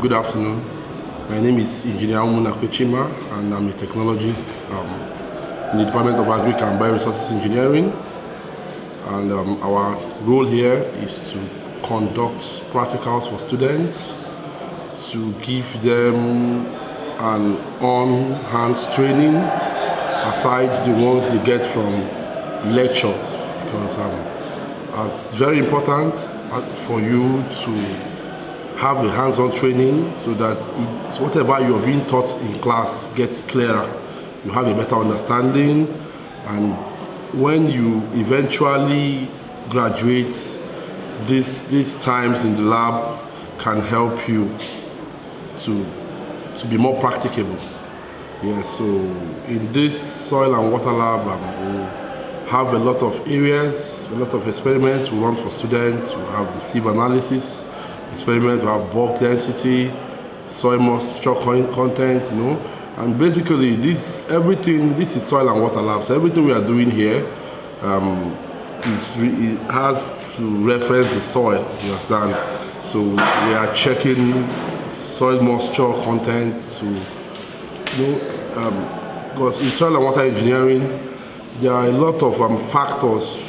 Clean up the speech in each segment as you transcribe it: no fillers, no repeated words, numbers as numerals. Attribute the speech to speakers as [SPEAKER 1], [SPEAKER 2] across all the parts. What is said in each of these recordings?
[SPEAKER 1] Good afternoon. My name is Engineer Umuna Kwechima, and I'm a technologist in the Department of Agric and Bioresources Engineering. And our role here is to conduct practicals for students, to give them an on-hands training aside the ones they get from lectures, because it's very important for you to have a hands-on training so that whatever you're being taught in class gets clearer. You have a better understanding, and when you eventually graduate, these times in the lab can help you to be more practicable. Yes, so in this soil and water lab, we have a lot of areas, a lot of experiments we run for students. We have the sieve analysis experiment, we have bulk density, soil moisture content, and basically this is soil and water lab. So everything we are doing here it has to reference the soil, you understand? So we are checking soil moisture content because in soil and water engineering there are a lot of factors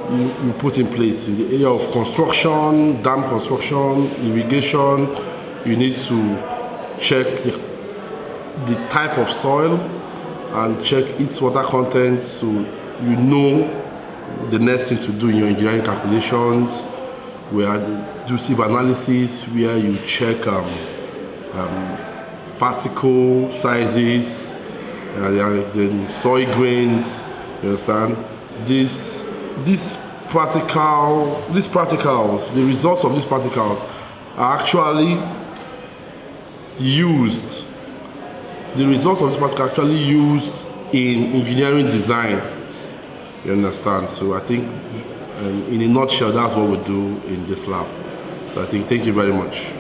[SPEAKER 1] you put in place in the area of construction, dam construction, irrigation. You need to check the type of soil and check its water content, so you know the next thing to do in your engineering calculations. Where do sieve analysis, where you check particle sizes, then soil grains. You understand? These practicals, the results of these practicals are actually used. The results of this practical are actually used in engineering designs. You understand? So I think, in a nutshell, that's what we do in this lab. So I think, thank you very much.